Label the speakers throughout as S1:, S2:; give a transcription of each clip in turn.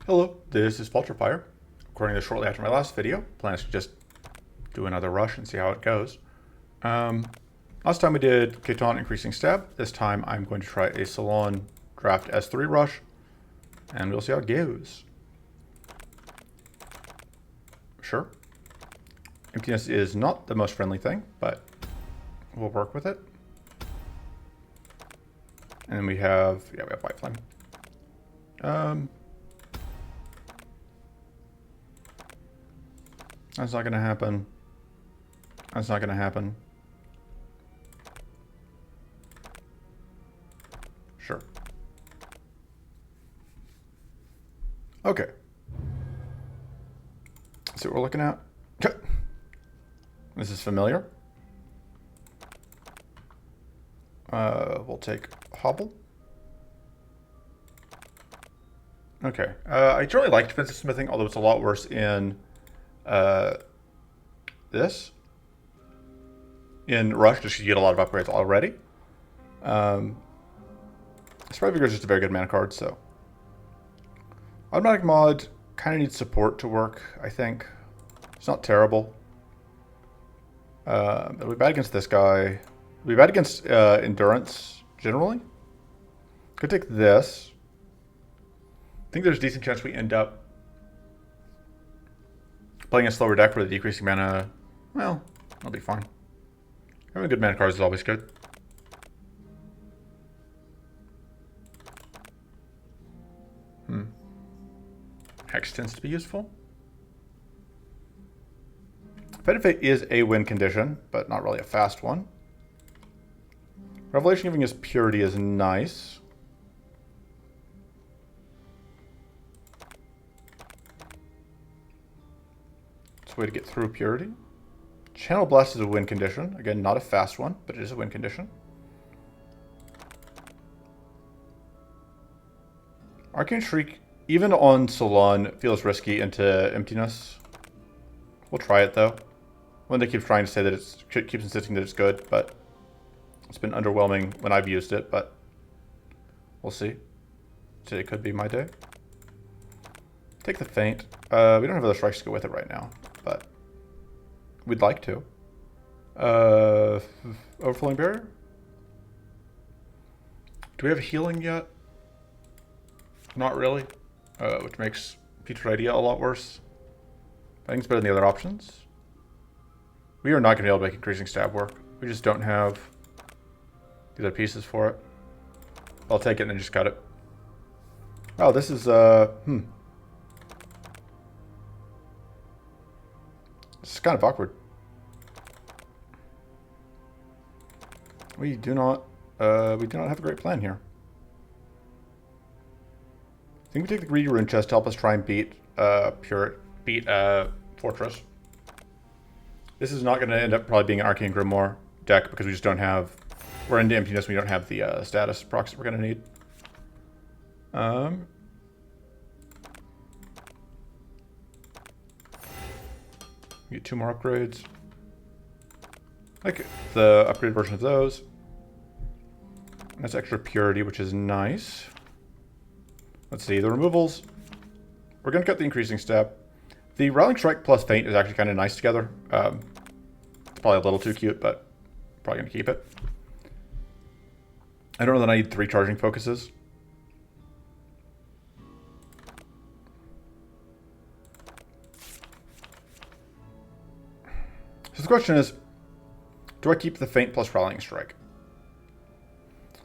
S1: Hello, this is Fire. Recording this shortly after my last video. Plans to just do another rush and see how it goes. Last time we did Keton increasing stab. This time I'm going to try a Silan draft S3 rush, and we'll see how it goes. Sure. Emptiness is not the most friendly thing, but we'll work with it. And then we have White Flame. That's not going to happen. That's not going to happen. Sure. Okay. See what we're looking at. This is familiar. We'll take Hobble. Okay. I generally like defensive smithing, although it's a lot worse in this. In Rush, just you get a lot of upgrades already. Sprite Vigor is just a very good mana card, so. Automatic Mod kind of needs support to work, I think. It's not terrible. It'll be bad against this guy. It'll be bad against Endurance, generally. Could take this. I think there's a decent chance we end up playing a slower deck where the decreasing mana, well, that'll be fine. Having good mana cards is always good. Hex tends to be useful. Fetid Fate is a win condition, but not really a fast one. Revelation giving us Purity is nice. It's a way to get through Purity. Channel Blast is a win condition. Again, not a fast one, but it is a win condition. Arcane Shriek, even on Silan, feels risky into Emptiness. We'll try it though. Linda keeps trying to say that keeps insisting that it's good, but it's been underwhelming when I've used it, but we'll see. Today could be my day. Take the Feint. We don't have other strikes to go with it right now, but we'd like to. Overflowing Barrier? Do we have healing yet? Not really, which makes Future Idea a lot worse. I think it's better than the other options. We are not going to be able to make increasing stab work. We just don't have the other pieces for it. I'll take it and then just cut it. Oh, this is, This is kind of awkward. We do not have a great plan here. I think we take the Greedy Rune Chest to help us try and beat Fortress. This is not going to end up probably being an Arcane Grimoire deck because we just don't have... We're into Emptiness, we don't have the status procs that we're going to need. Get 2 more upgrades. Like the upgraded version of those. That's extra Purity, which is nice. Let's see, the removals. We're going to cut the increasing step. The Rallying Strike plus Feint is actually kind of nice together. It's probably a little too cute, but probably going to keep it. I don't know that I need 3 charging focuses. So the question is, do I keep the Feint plus Rallying Strike?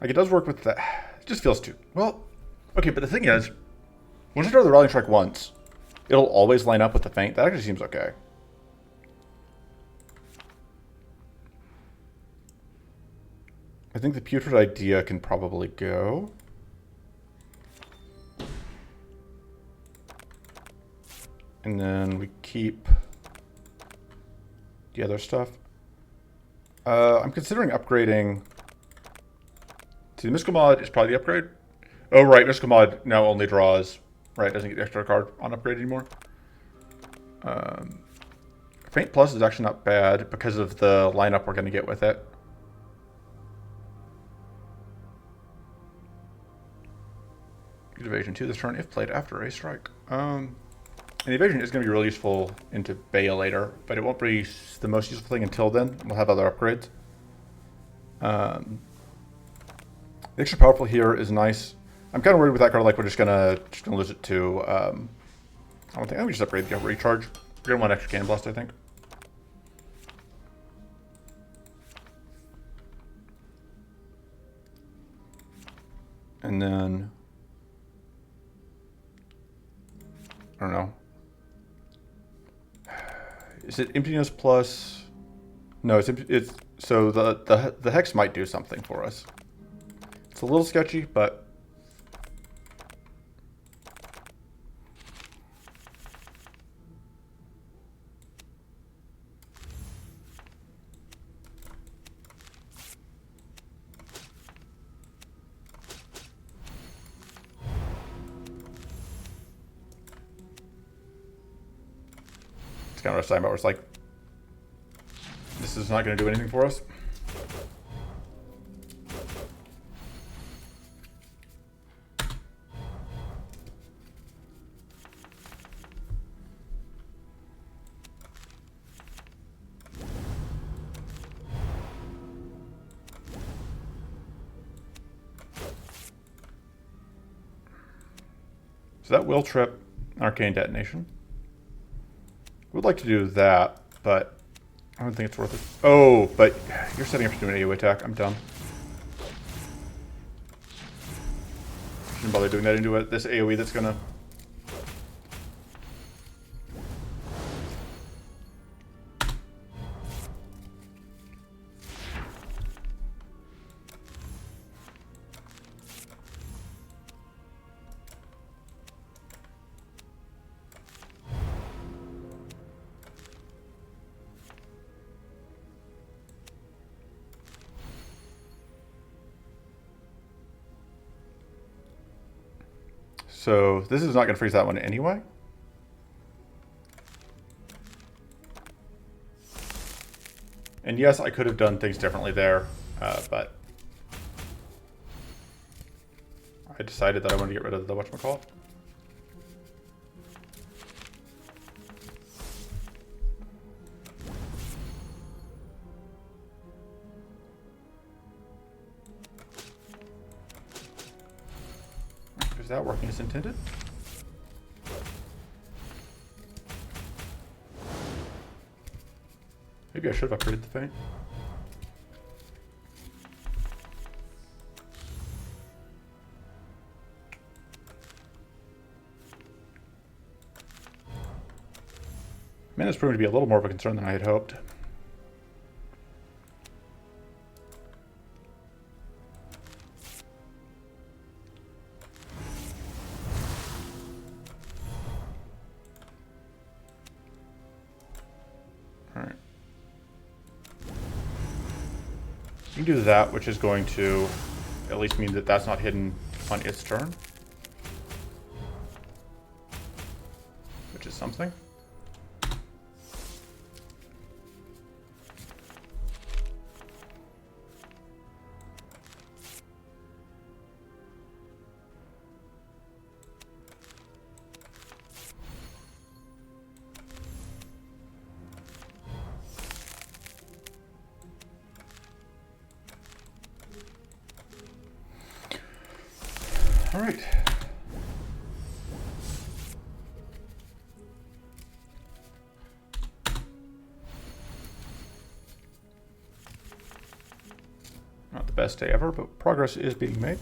S1: Like, it does work with the... It just feels too... Well, okay, but the thing is, once I throw the Rallying Strike once, it'll always line up with the Feint. That actually seems okay. I think the Putrid Idea can probably go. And then we keep the other stuff. I'm considering upgrading... See, the Mystical Mod is probably the upgrade. Oh, right, Mystical Mod now only draws... Right, doesn't get the extra card on upgrade anymore. Feint Plus is actually not bad because of the lineup we're going to get with it. Use evasion 2 this turn if played after a strike. And the evasion is going to be really useful into Baya later, but it won't be the most useful thing until then. We'll have other upgrades. The extra powerful here is nice. I'm kind of worried with that card, like we're just gonna lose it to. I don't think we just upgrade the recharge. We're gonna want extra cannon blast, I think. And then I don't know. Is it emptiness plus? No, it's so the hex might do something for us. It's a little sketchy, but it's kind of what I was talking about, where it's like, this is not going to do anything for us. So that will trip Arcane Detonation. Would like to do that, but I don't think it's worth it. Oh, but you're setting up to do an AoE attack. I'm done. Shouldn't bother doing that into this AoE that's gonna... So this is not going to freeze that one anyway. And yes, I could have done things differently there, but I decided that I wanted to get rid of the whatchamacallit. Is that working as intended? Maybe I should have upgraded the feint. Man, it's proving to be a little more of a concern than I had hoped. Alright. You can do that, which is going to at least mean that that's not hidden on its turn. Which is something. All right. Not the best day ever, but progress is being made.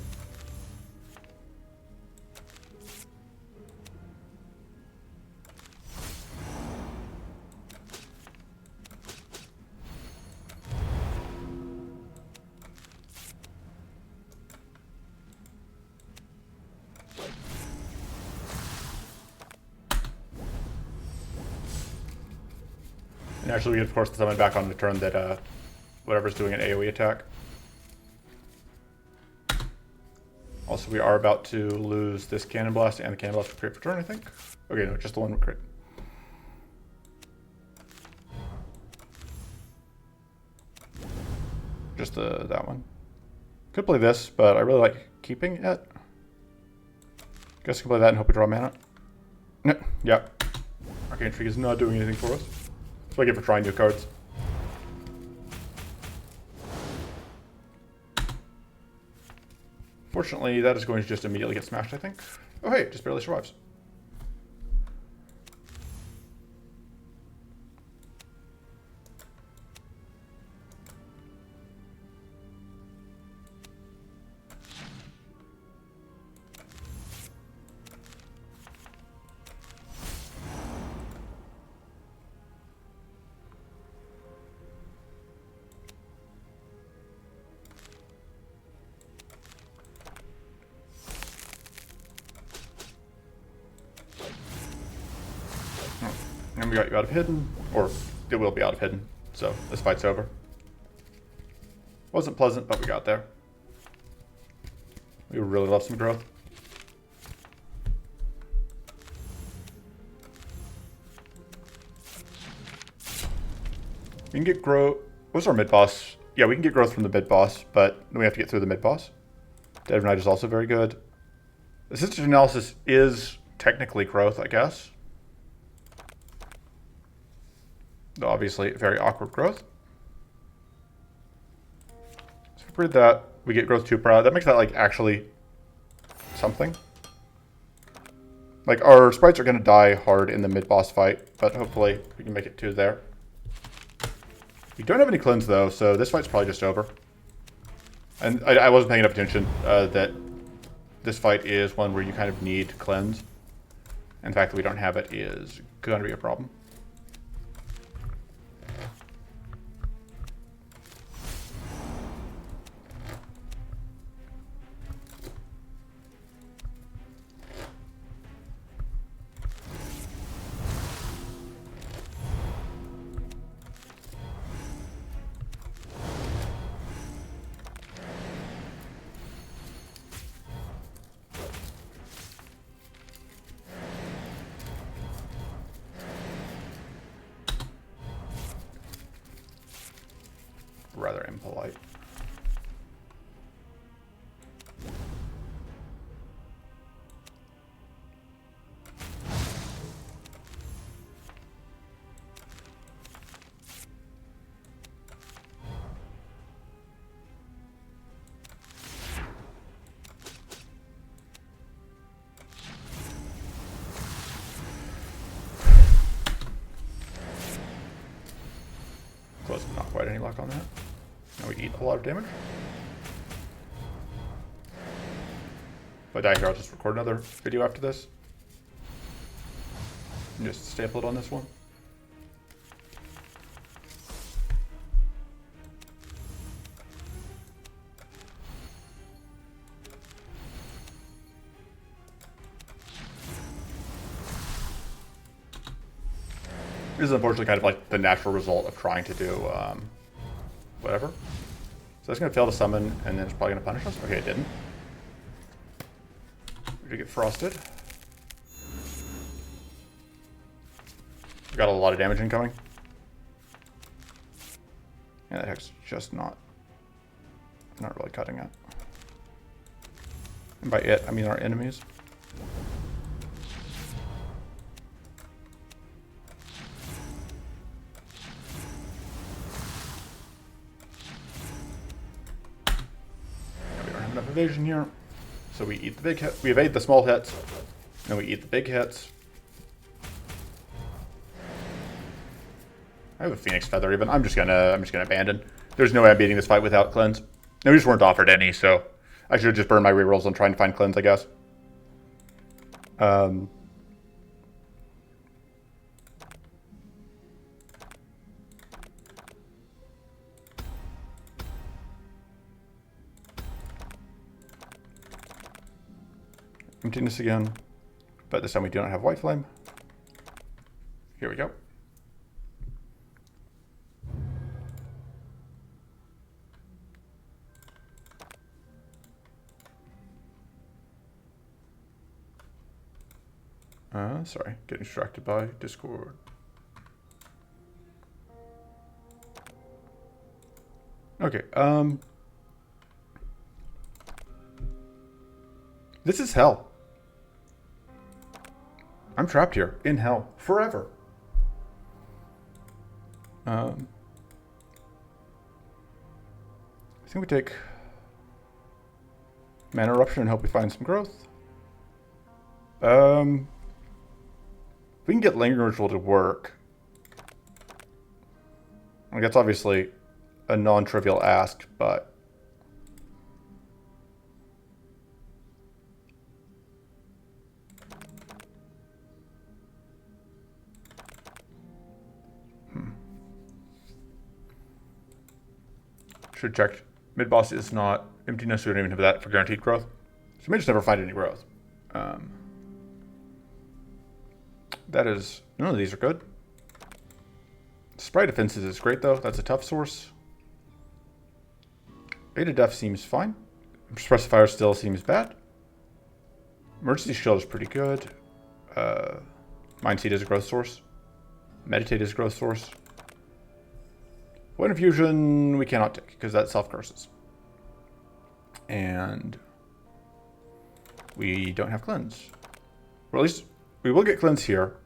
S1: And actually, we of course summon back on the turn that whatever's doing an AoE attack. Also, we are about to lose this cannon blast and the cannon blast for crit for turn, I think. Okay, no, just the one with crit. Just that one. Could play this, but I really like keeping it. Guess I can play that and hope we draw mana. Yeah. Arcane Shriek is not doing anything for us. That's what I get for trying new cards. Fortunately, that is going to just immediately get smashed, I think. Oh hey, it just barely survives. And we got you out of hidden, or it will be out of hidden, so this fight's over. Wasn't pleasant, but we got there. We really love some growth. We can get growth. What's our mid boss? Yeah, we can get growth from the mid boss, but then we have to get through the mid boss. Dead Knight is also very good. Assisted analysis is technically growth, I guess. Though obviously, very awkward growth. So if we breed that, we get growth 2 per hour. That makes that like actually something. Like our sprites are going to die hard in the mid boss fight, but hopefully we can make it 2 there. We don't have any cleanse though, so this fight's probably just over. And I wasn't paying enough attention that this fight is one where you kind of need cleanse. And the fact that we don't have it is going to be a problem. Rather impolite. Close, but not quite any luck on that. Now we eat a lot of damage. If I die here, I'll just record another video after this. And just staple it on this one. This is unfortunately kind of like the natural result of trying to do whatever. So that's going to fail to summon, and then it's probably going to punish us. Okay, it didn't. We did get frosted. We got a lot of damage incoming. And that heck's just not really cutting it. And by it, I mean our enemies. Evasion here, so we eat the big hit. We evade the small hits, and we eat the big hits. I have a Phoenix Feather even. I'm just gonna abandon. There's no way I'm beating this fight without cleanse. No, we just weren't offered any, so I should have just burned my rerolls on trying to find cleanse, I guess. Emptiness again, but this time we do not have White Flame. Here we go. Sorry, getting distracted by Discord. Okay, this is hell. I'm trapped here in hell forever. I think we take Mana Eruption and hope we find some growth. We can get Lingering Ritual to work. Like, that's obviously a non-trivial ask, but... Should check. Mid-boss is not emptiness, so we don't even have that for guaranteed growth. So we may just never find any growth. That is... None of these are good. Sprite Defenses is great, though. That's a tough source. Beta Def seems fine. Suppressive Fire still seems bad. Emergency Shield is pretty good. Mind Seed is a growth source. Meditate is a growth source. Point of Fusion we cannot take, because that self-curses. And we don't have Cleanse. Or at least we will get Cleanse here.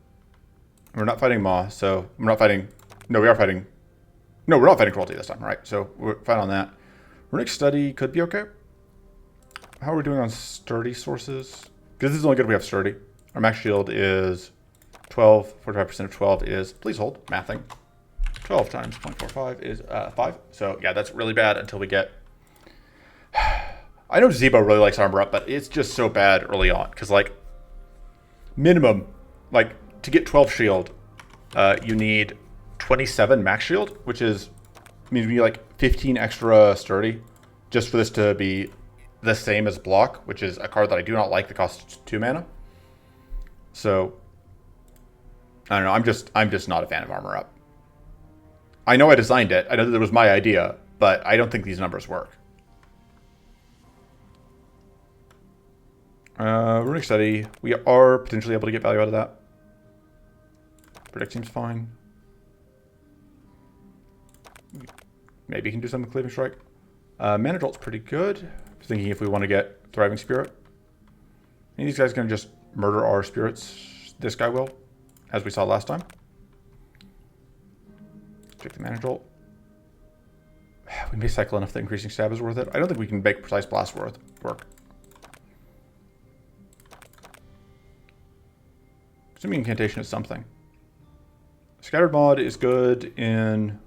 S1: We're not fighting Maw, so we're not fighting... No, we are fighting... No, we're not fighting Cruelty this time, right? So we're fine on that. Runic Study could be okay. How are we doing on Sturdy sources? Because this is only good if we have Sturdy. Our max shield is 12. 45% of 12 is... Please hold. Mathing. 12 times 0.45 is 5. So, yeah, that's really bad until we get... I know Zebo really likes armor up, but it's just so bad early on. Because, like, minimum, like, to get 12 shield, you need 27 max shield, which is... means we need, like, 15 extra sturdy just for this to be the same as block, which is a card that I do not like that costs 2 mana. So, I don't know. I'm just not a fan of armor up. I know I designed it. I know that it was my idea, but I don't think these numbers work. Runic Study. We are potentially able to get value out of that. Predict seems fine. Maybe you can do something with Cleaving Strike. Mana Jolt's pretty good. Thinking if we want to get Thriving Spirit. And these guys are going to just murder our spirits. This guy will, as we saw last time. Check the Mana Jolt. We may cycle enough that Increasing Stab is worth it. I don't think we can make Precise Blast work. Assuming Incantation is something. Scattered Mod is good in...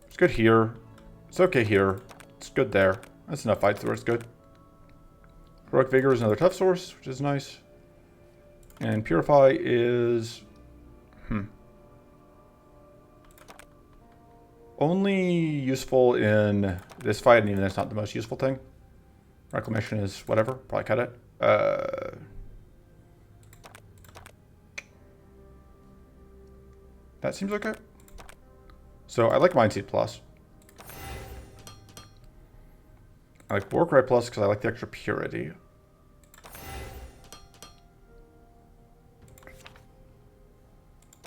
S1: It's good here. It's okay here. It's good there. That's enough fights where it's good. Heroic Vigor is another tough source, which is nice. And Purify is... only useful in this fight, and even that's not the most useful thing. Reclamation is whatever. Probably cut it. That seems okay. So I like Mind Seed Plus. I like Warcry Plus because I like the extra purity.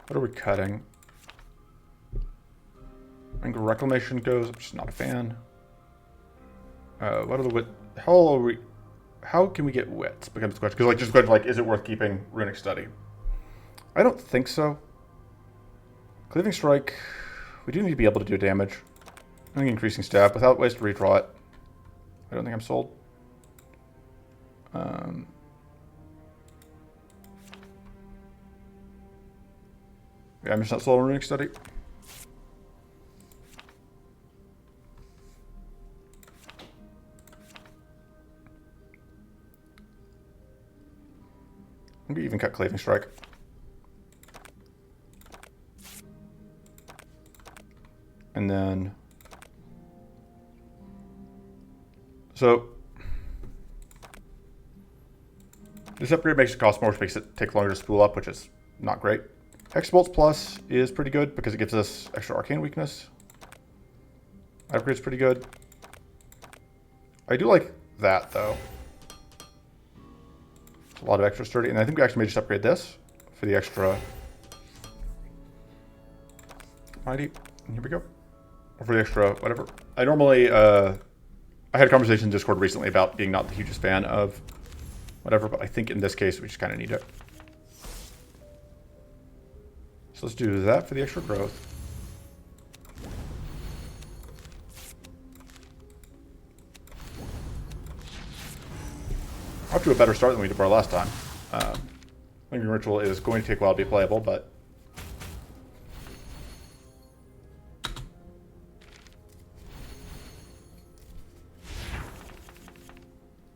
S1: What are we cutting? I think Reclamation goes. I'm just not a fan. What are the wit? How can we get wits? Becomes the question. Because like just question like, is it worth keeping Runic Study? I don't think so. Cleaving Strike. We do need to be able to do damage. I think Increasing Stab without ways to redraw it. I don't think I'm sold. Yeah, I'm just not sold on Runic Study. Maybe even cut Cleaving Strike. And then... So... this upgrade makes it cost more, which makes it take longer to spool up, which is not great. Hexbolts Plus is pretty good because it gives us extra Arcane weakness. Upgrade's pretty good. I do like that, though. A lot of extra sturdy, and I think we actually may just upgrade this for the extra mighty. And here we go. Or for the extra whatever. I normally I had a conversation in Discord recently about being not the hugest fan of whatever, but I think in this case we just kind of need it. So let's do that for the extra growth. Off to a better start than we did for our last time. Lingering Ritual is going to take a while to be playable, but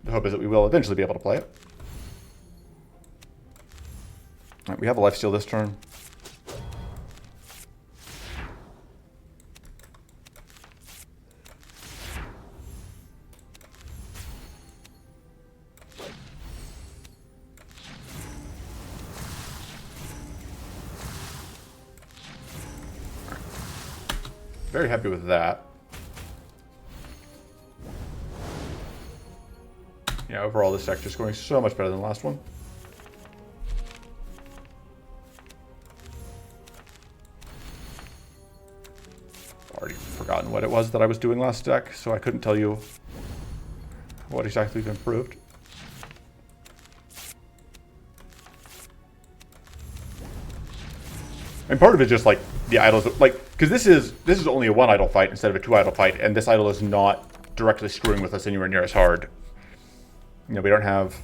S1: the hope is that we will eventually be able to play it. All right, we have a lifesteal this turn. Very happy with that. Yeah, overall this deck just going so much better than the last one. Already forgotten what it was that I was doing last deck, so I couldn't tell you what exactly we've improved. And part of it is just like the idols, like, because this is only a 1 idol fight instead of a 2 idol fight, and this idol is not directly screwing with us anywhere near as hard. You know, we don't have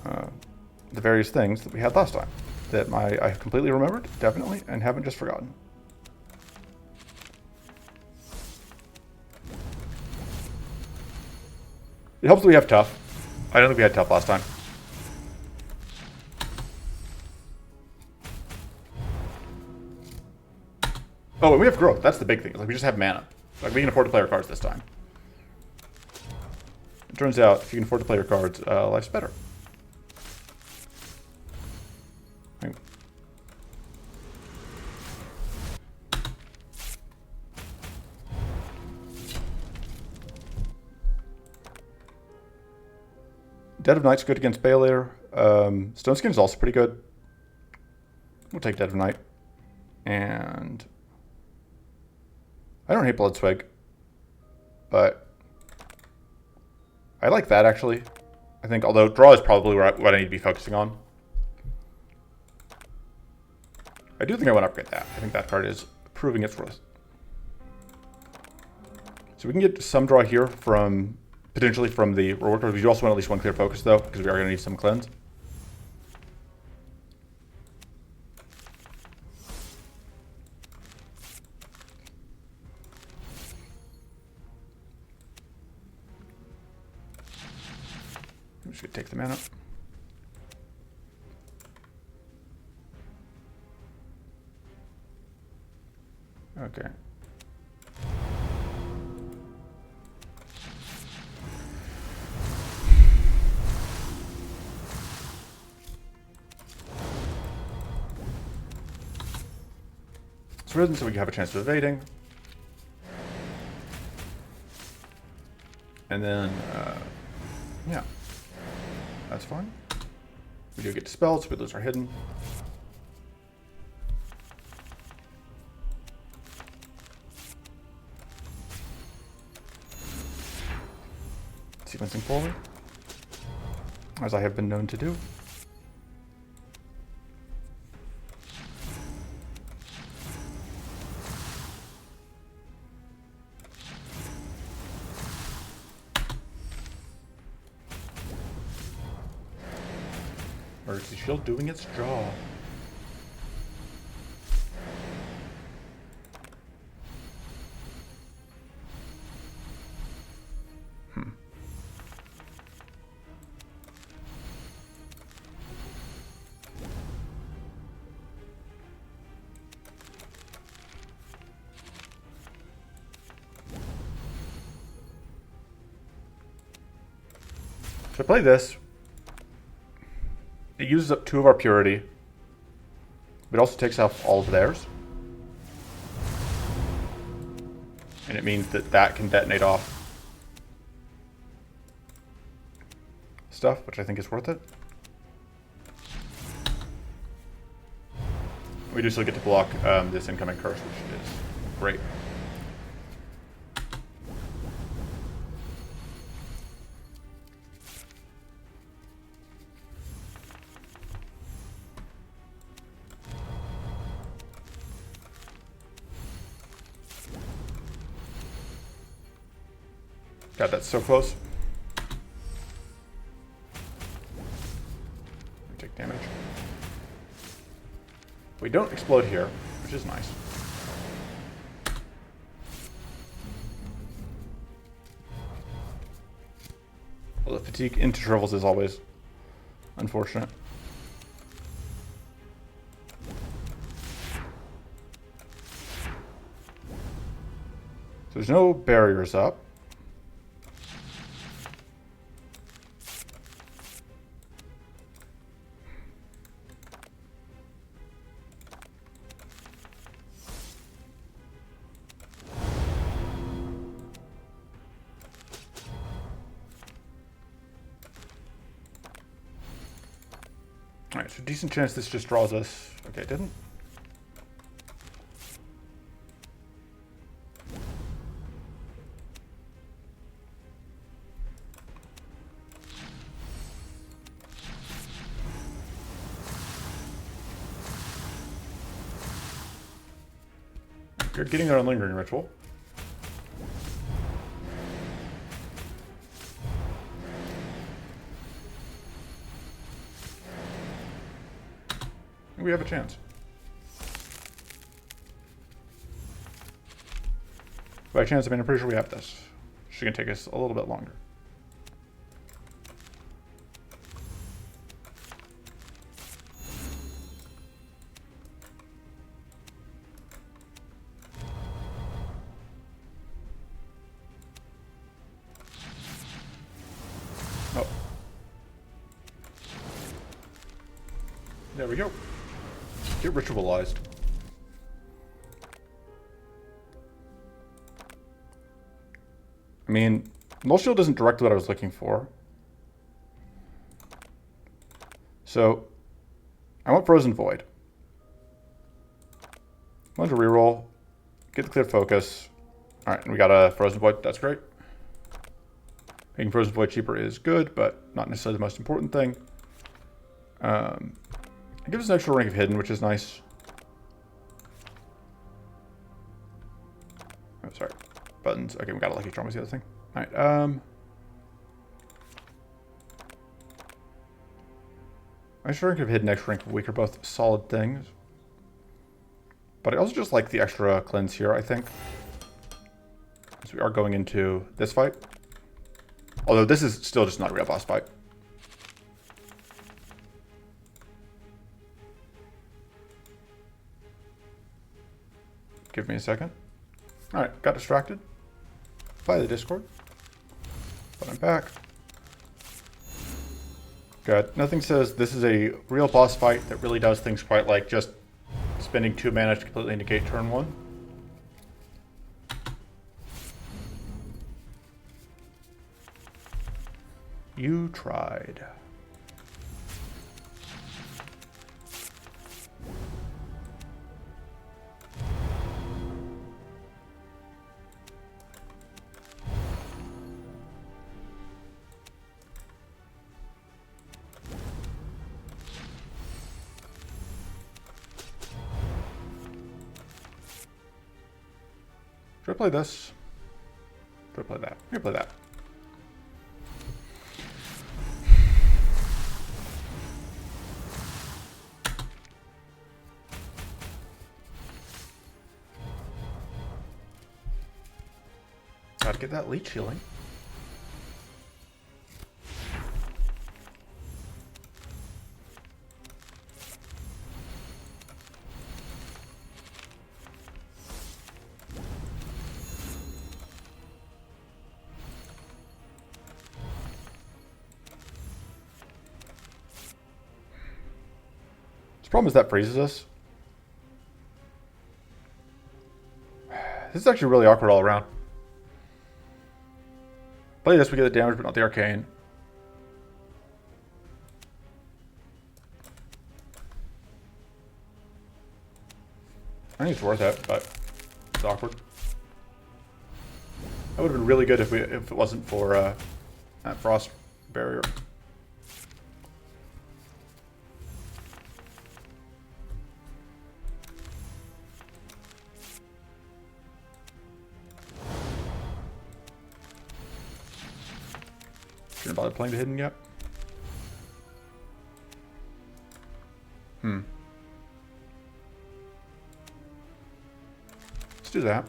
S1: the various things that we had last time that I completely remembered, definitely, and haven't just forgotten. It helps that we have tough. I don't think we had tough last time. Oh, and we have growth. That's the big thing. Like, we just have mana. Like, we can afford to play our cards this time. It turns out, if you can afford to play your cards, life's better. Right. Dead of Night's good against Baelair. Stone Skin is also pretty good. We'll take Dead of Night. And I don't hate Blood Swig, but I like that actually. I think, although draw is probably what I need to be focusing on. I do think I want to upgrade that. I think that card is proving its worth. So we can get some draw here from, potentially from the reward card. We do also want at least 1 clear focus though, because we are going to need some cleanse. I'm just going to take the mana. Okay. It's risen so we have a chance of evading. And then, yeah. That's fine. We do get dispelled, so we lose our hidden. Sequencing forward, as I have been known to do. Emergency Shield doing its job. So I play this. It uses up 2 of our purity. But it also takes off all of theirs. And it means that that can detonate off stuff, which I think is worth it. We do still get to block this incoming curse, which is great. God, that's so close. Take damage. We don't explode here, which is nice. Well, the fatigue into shrivels is always unfortunate. So there's no barriers up. Alright, so decent chance this just draws us. Okay, it didn't. You're getting our lingering ritual. We have a chance. By chance, I mean, I'm pretty sure we have this. It's going to take us a little bit longer. Oh. There we go. Get ritualized. I mean, Null Shield isn't directly what I was looking for. So, I want Frozen Void. I want to reroll, get the clear focus. Alright, and we got a Frozen Void, that's great. Making Frozen Void cheaper is good, but not necessarily the most important thing. It gives us an extra rank of hidden, which is nice. Oh, sorry. Buttons. Okay, we got a Lucky Charm was the other thing. Alright, extra rank of hidden, extra rank of weak are both solid things. But I also just like the extra cleanse here, I think. So we are going into this fight. Although this is still just not a real boss fight. Give me a second. Alright, got distracted by the Discord. But I'm back. Good. Nothing says this is a real boss fight that really does things quite like just spending 2 mana to completely negate turn 1. You tried. Should I play this? Should I play that? Here, play that. Gotta get that leech healing. The problem is that freezes us. This is actually really awkward all around. Play this, we get the damage, but not the arcane. I think it's worth it, but it's awkward. That would have been really good if it wasn't for that frost barrier. Shouldn't bother playing the hidden yet. Let's do that.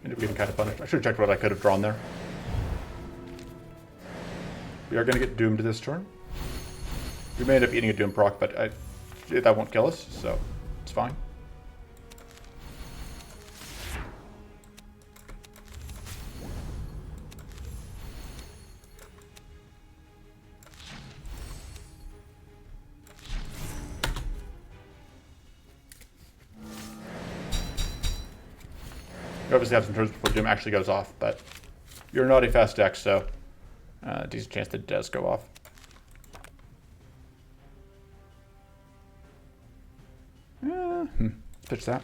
S1: Ended up getting kind of punished. I should have checked what I could have drawn there. We are going to get doomed this turn. We may end up eating a doom proc, but that won't kill us, so it's fine. We obviously have some turns before doom actually goes off, but you're not a fast deck, so decent chance that it does go off. Pitch that.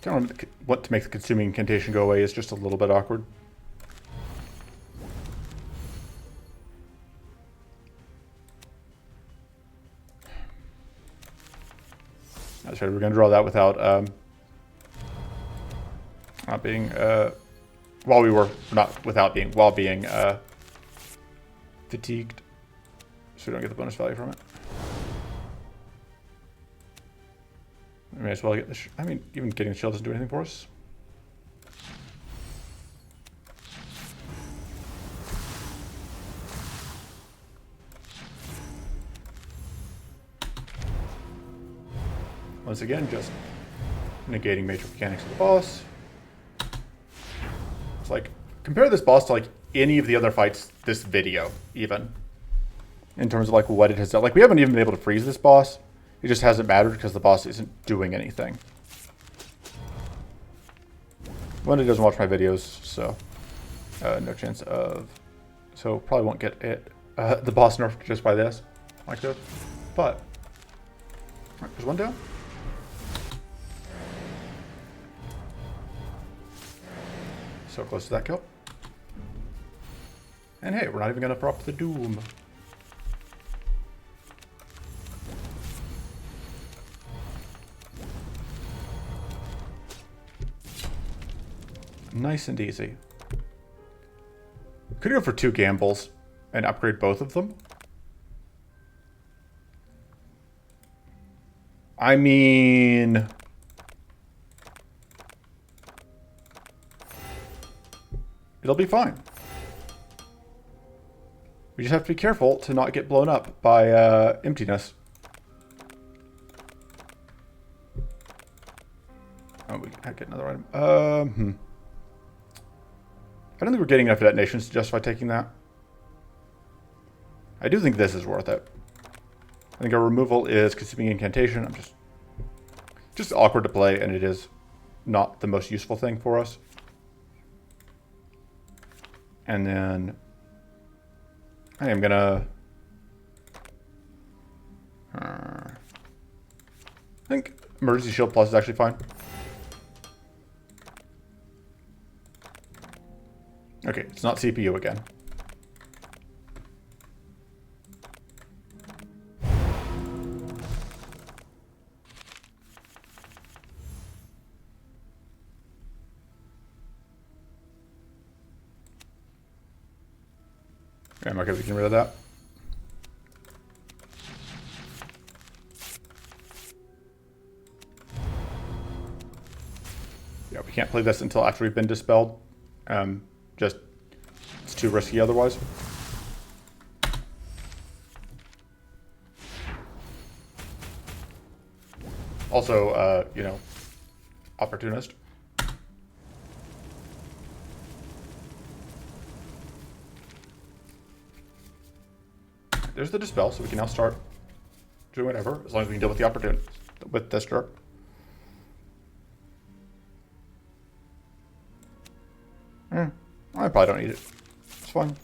S1: Kind of want to make the consuming incantation go away is just a little bit awkward. That's right, we're going to draw that without not being while being fatigued, so we don't get the bonus value from it. We may as well get the I mean, even getting the shield doesn't do anything for us. Once again, just negating major mechanics of the boss. It's like, compare this boss to like any of the other fights this video, even. In terms of like what it has done. Like, we haven't even been able to freeze this boss. It just hasn't mattered because the boss isn't doing anything. Wendy doesn't watch my videos, so no chance of... So probably won't get it the boss nerfed just by this. Like this. But... Alright, there's one down. So close to that kill. And hey, we're not even going to prop the Doom. Nice and easy. Could go for 2 gambles and upgrade both of them. I mean... It'll be fine. We just have to be careful to not get blown up by emptiness. Oh, we can get another item. I don't think we're getting enough detonations to justify taking that. I do think this is worth it. I think our removal is consuming incantation. I'm just awkward to play, and it is not the most useful thing for us. And then I am gonna I think emergency shield plus is actually fine. Okay, it's not CPU again. Okay, I'm okay with getting rid of that. Yeah, we can't play this until after we've been dispelled. It's too risky otherwise. Also, you know, opportunist. There's the dispel, so we can now start doing whatever, as long as we can deal with the opportunist, with this jerk. I probably don't need it. It's fine.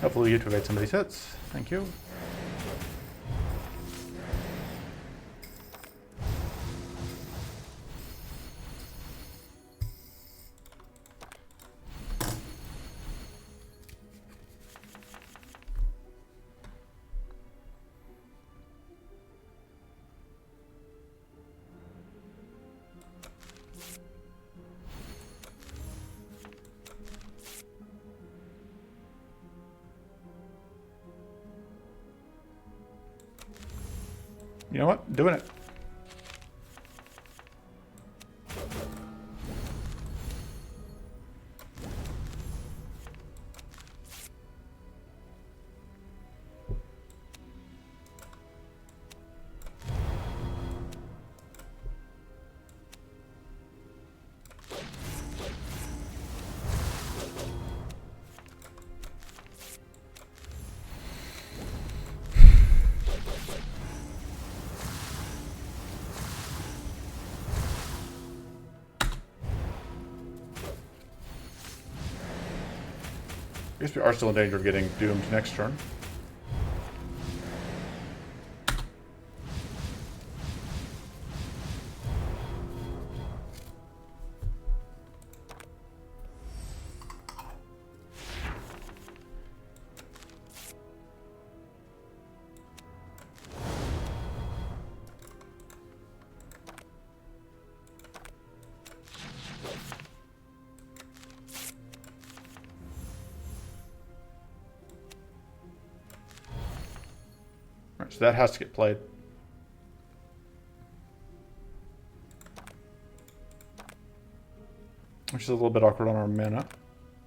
S1: Hopefully we get to evade some of these hits. Thank you. You know what? Doing it. I guess we are still in danger of getting doomed next turn. Alright, so that has to get played. Which is a little bit awkward on our mana.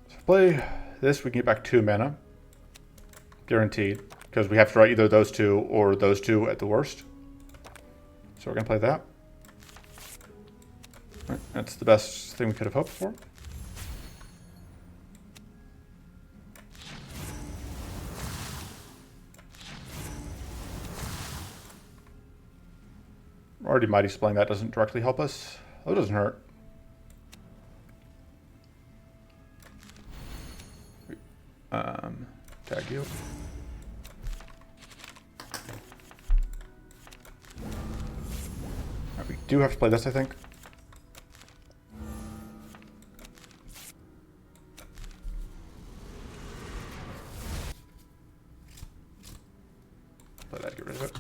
S1: So if we play this, we can get back 2 mana. Guaranteed. Because we have to draw either those two or those two at the worst. So we're going to play that. Right, that's the best thing we could have hoped for. Already Mighty Splaying that doesn't directly help us. Oh, it doesn't hurt. Tag you. Right, we do have to play this, I think. Play that, get rid of it.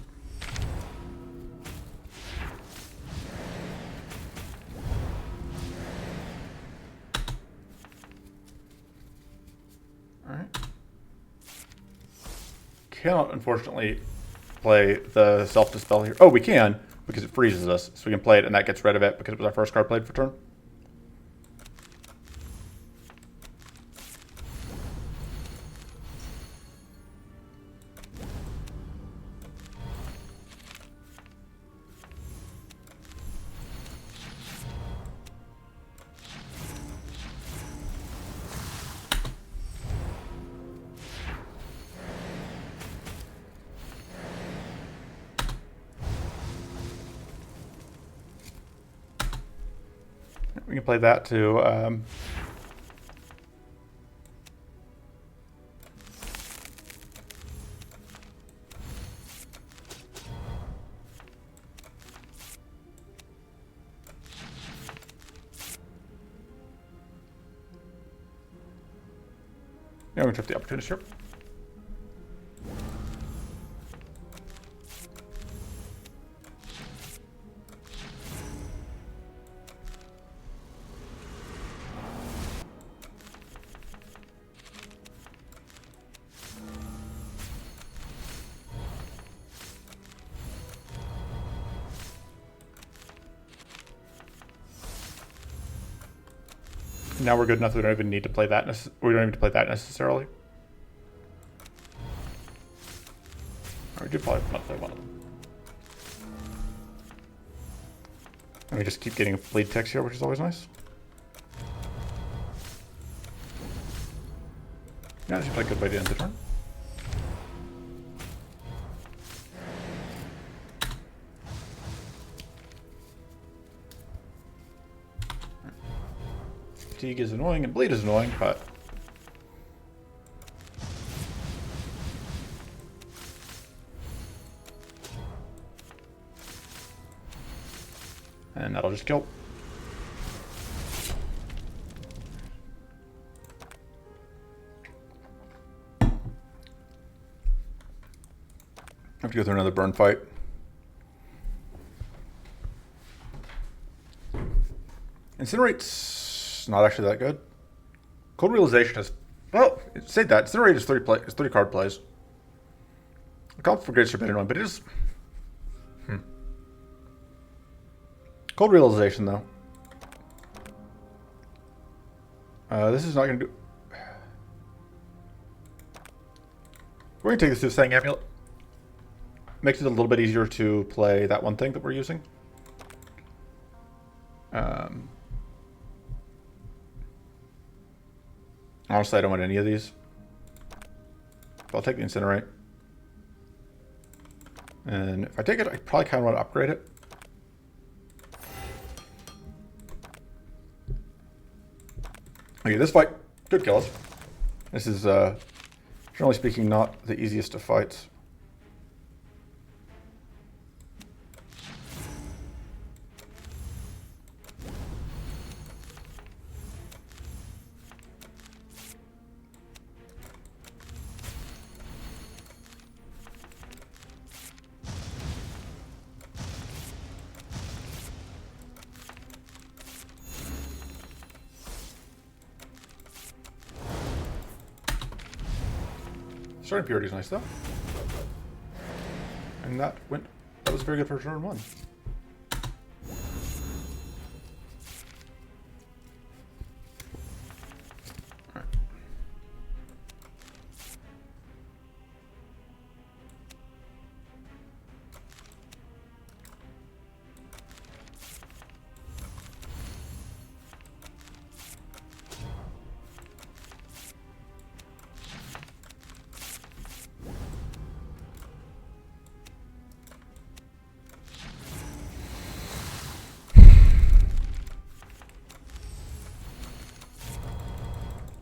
S1: Cannot, unfortunately, play the self-dispel here. Oh, we can, because it freezes us. So we can play it, and that gets rid of it, because it was our first card played for turn. We can play that too. Yeah, we took the opportunity here. Now we're good enough that we don't even need to play that. We don't even need to play that necessarily. Or we do probably not play one of them. And we just keep getting bleed text here, which is always nice. Yeah, that seems like a good way to end the turn. Fatigue is annoying and bleed is annoying, but just kill. I have to go through another burn fight. Incinerate's not actually that good. Cold Realization has... Well, say that. Incinerate is 3 card plays. Comp for Great Forbidden One, but it is... Cold Realization, though. This is not going to do... We're going to take this to Soothsaying Amulet. Makes it a little bit easier to play that one thing that we're using. Honestly, I don't want any of these. But I'll take the Incinerate. And if I take it, I probably kind of want to upgrade it. Okay, this fight could kill us. This is, generally speaking, not the easiest of fights. Starting Purity is nice, though. And that was very good for turn 1. Alright.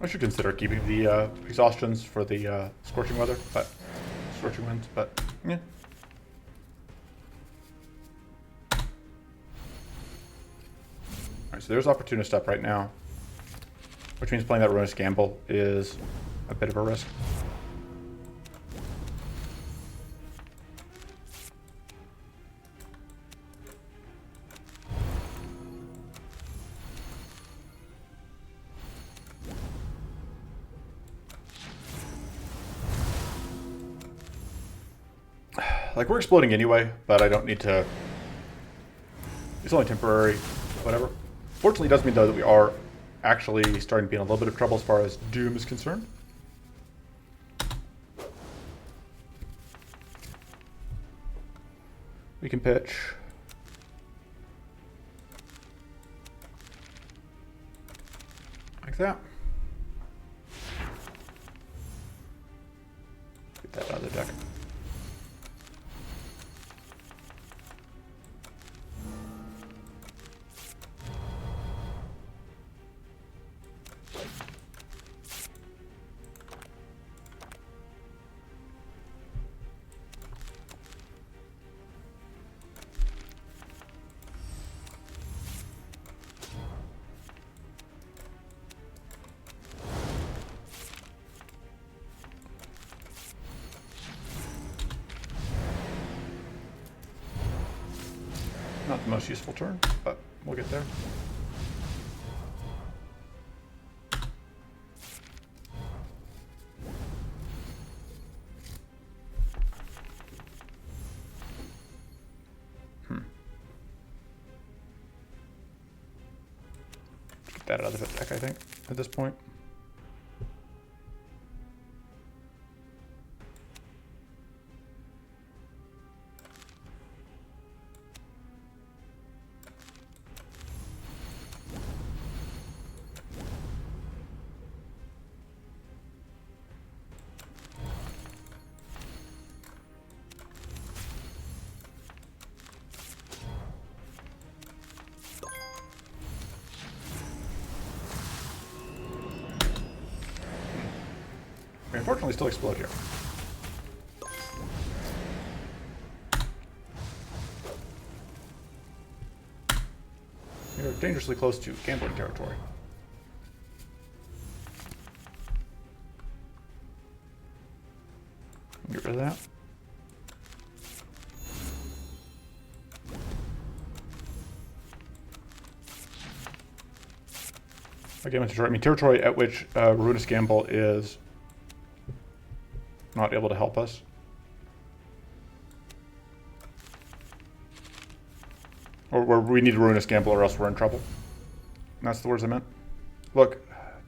S1: I should consider keeping the exhaustions for the scorching winds, but yeah. Alright, so there's Opportunist up right now, which means playing that Ruinous Gamble is a bit of a risk. Like, we're exploding anyway, but I don't need to... It's only temporary, whatever. Fortunately, it does mean, though, that we are actually starting to be in a little bit of trouble as far as Doom is concerned. We can pitch. Like that. Get that out of the deck. Not the most useful turn, but we'll get there. Get that out of the deck, I think, at this point. We unfortunately still explode here. dangerously close to gambling territory. Get rid of that. Again, territory. I mean, territory at which Ruinous Gamble is not able to help us. Or where we need to Ruinous Gamble or else we're in trouble. And that's the words I meant. Look,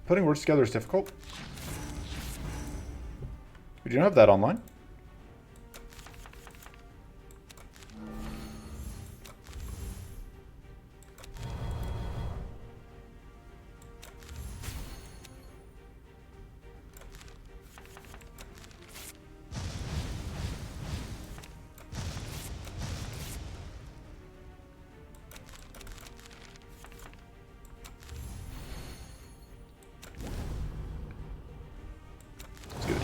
S1: putting words together is difficult. We do not have that online.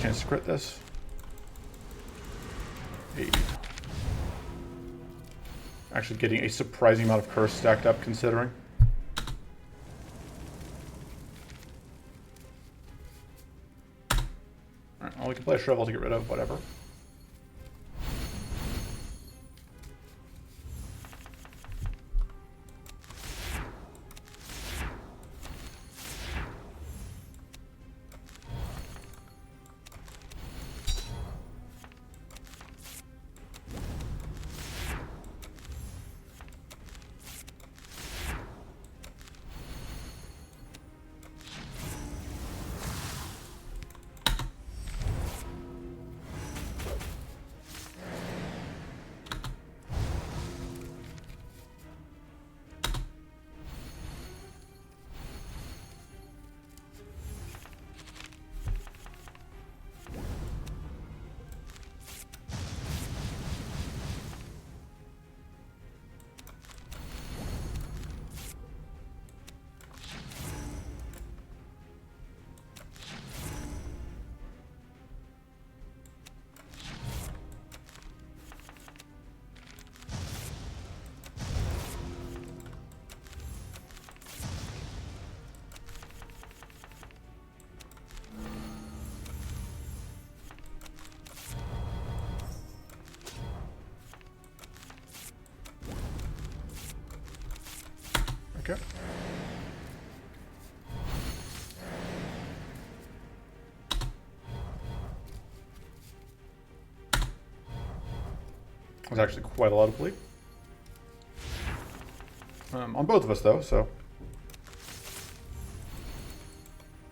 S1: Chance to crit this. 8. Actually getting a surprising amount of curse stacked up considering. Alright, well we can play a Shrivel to get rid of whatever. Okay. There's actually quite a lot of bleed. On both of us, though, so.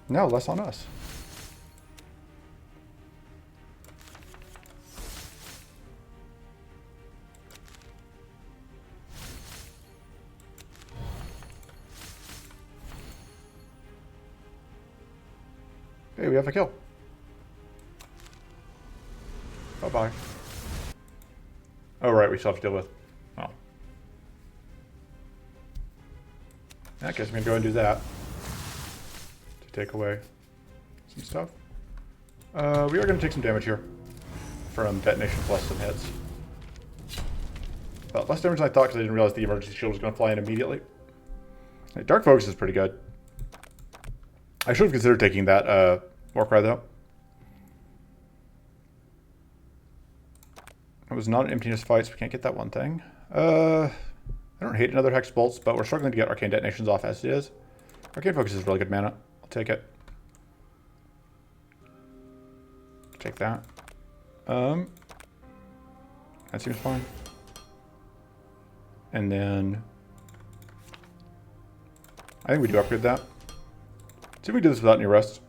S1: No, less on us. Hey, we have a kill. Bye-bye. Oh, right, we still have to deal with... Oh. I guess I'm going to go and do that. To take away some stuff. We are going to take some damage here. From detonation plus some hits. But less damage than I thought because I didn't realize the emergency shield was going to fly in immediately. Hey, Dark Focus is pretty good. I should have considered taking that Warcry though. It was not an emptiness fight, so we can't get that one thing. I don't hate another Hex Bolts, but we're struggling to get Arcane Detonations off as it is. Arcane Focus is really good mana. I'll take it. Take that. That seems fine. And then I think we do upgrade that. See if we do this without any rest.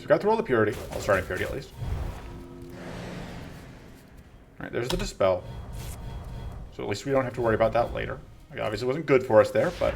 S1: we got through all the purity. All starting purity, at least. Alright, there's the Dispel. So at least we don't have to worry about that later. Like, obviously it wasn't good for us there, but...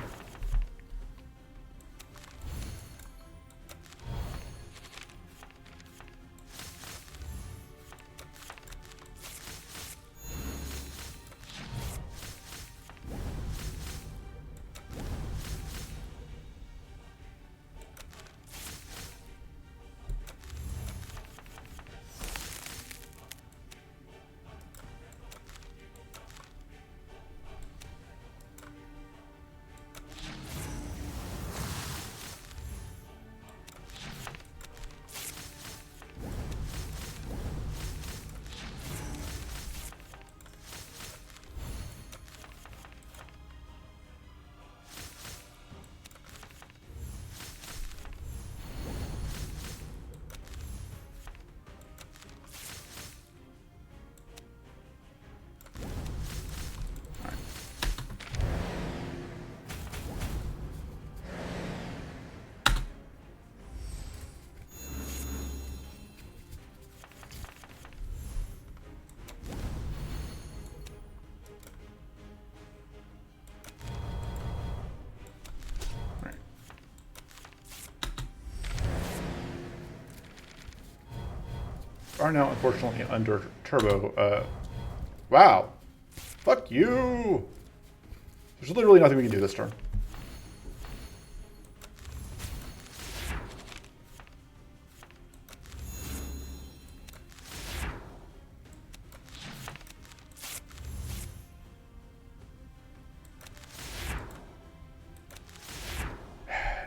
S1: Are now unfortunately under turbo. Wow. Fuck you. There's literally nothing we can do this turn.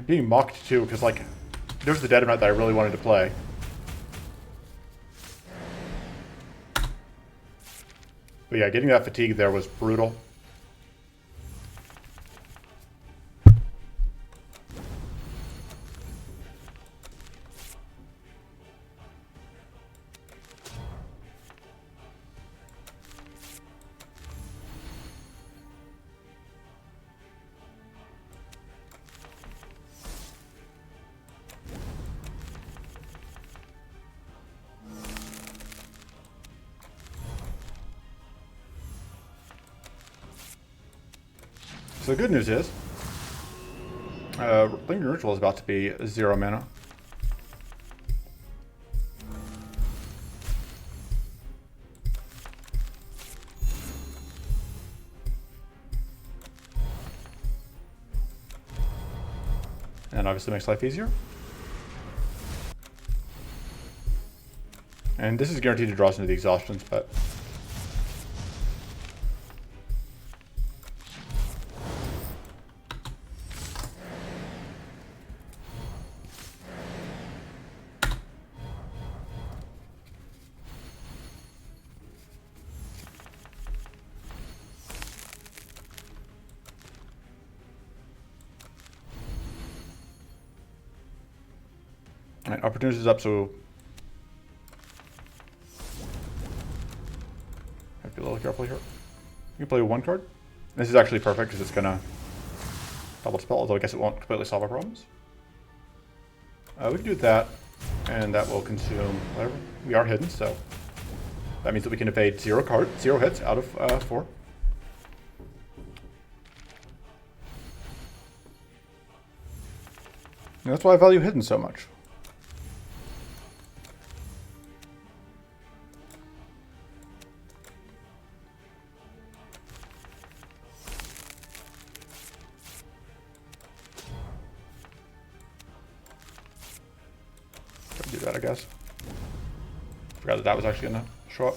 S1: Being mocked too, because like, there's the dead amount that I really wanted to play. But yeah, getting that fatigue there was brutal. So the good news is, Lingering Ritual is about to be 0 mana. And obviously makes life easier. And this is guaranteed to draw us into the exhaustions, but... Alright, opportunities up, so have to be a little careful here. You can play one card. This is actually perfect because it's gonna double spell, although I guess it won't completely solve our problems. We can do that, and that will consume whatever. We are hidden, so that means that we can evade 0 hits out of 4. And that's why I value hidden so much. Do that, I guess. Forgot that that was actually gonna show up.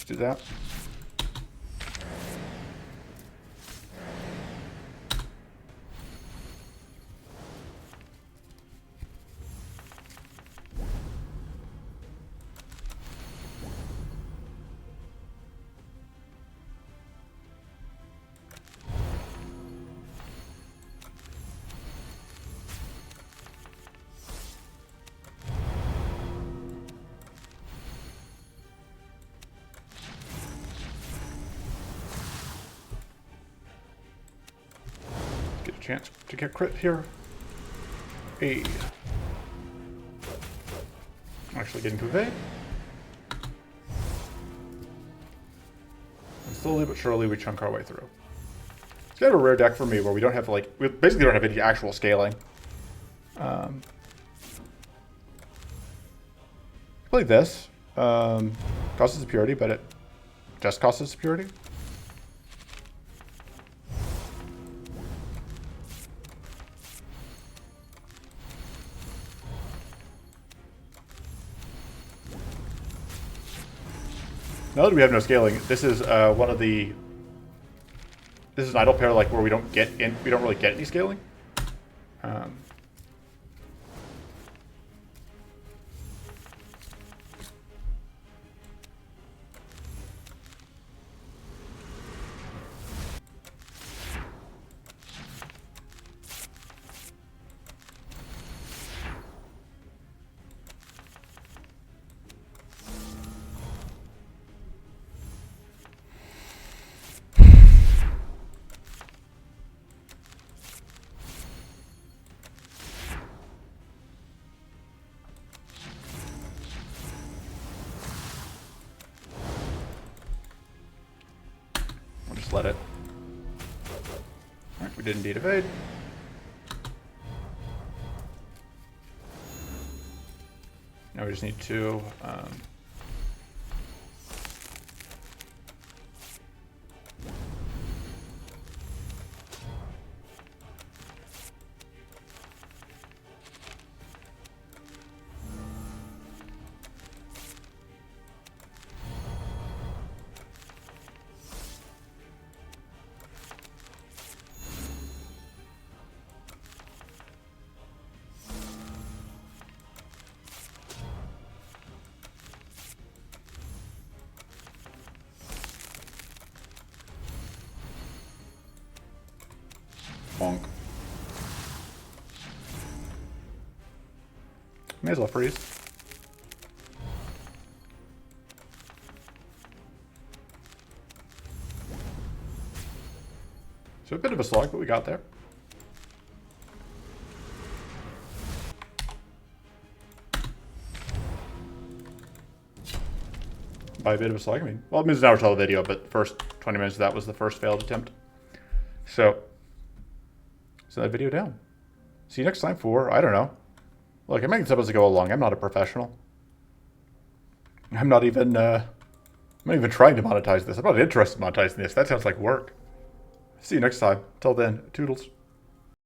S1: do that. Chance to get crit here. Hey. Actually getting to evade. And slowly but surely we chunk our way through. It's kind of a rare deck for me where we don't have to, like, we basically don't have any actual scaling. Play this. Cost of Superiority, but it just costs us Superiority. Now that we have no scaling, this is one of the. This is an idle pair like where we don't really get any scaling. Let it. Alright, we did indeed evade. Now we just need to bonk. May as well freeze. So a bit of a slog, but we got there. By a bit of a slog, I mean, well, it means an hour till the video, but the first 20 minutes of that was the first failed attempt. So that video down. See you next time for, I don't know. Look, I'm making stuff as I go along. I'm not a professional. I'm not even trying to monetize this. I'm not interested in monetizing this. That sounds like work. See you next time. Till then, toodles.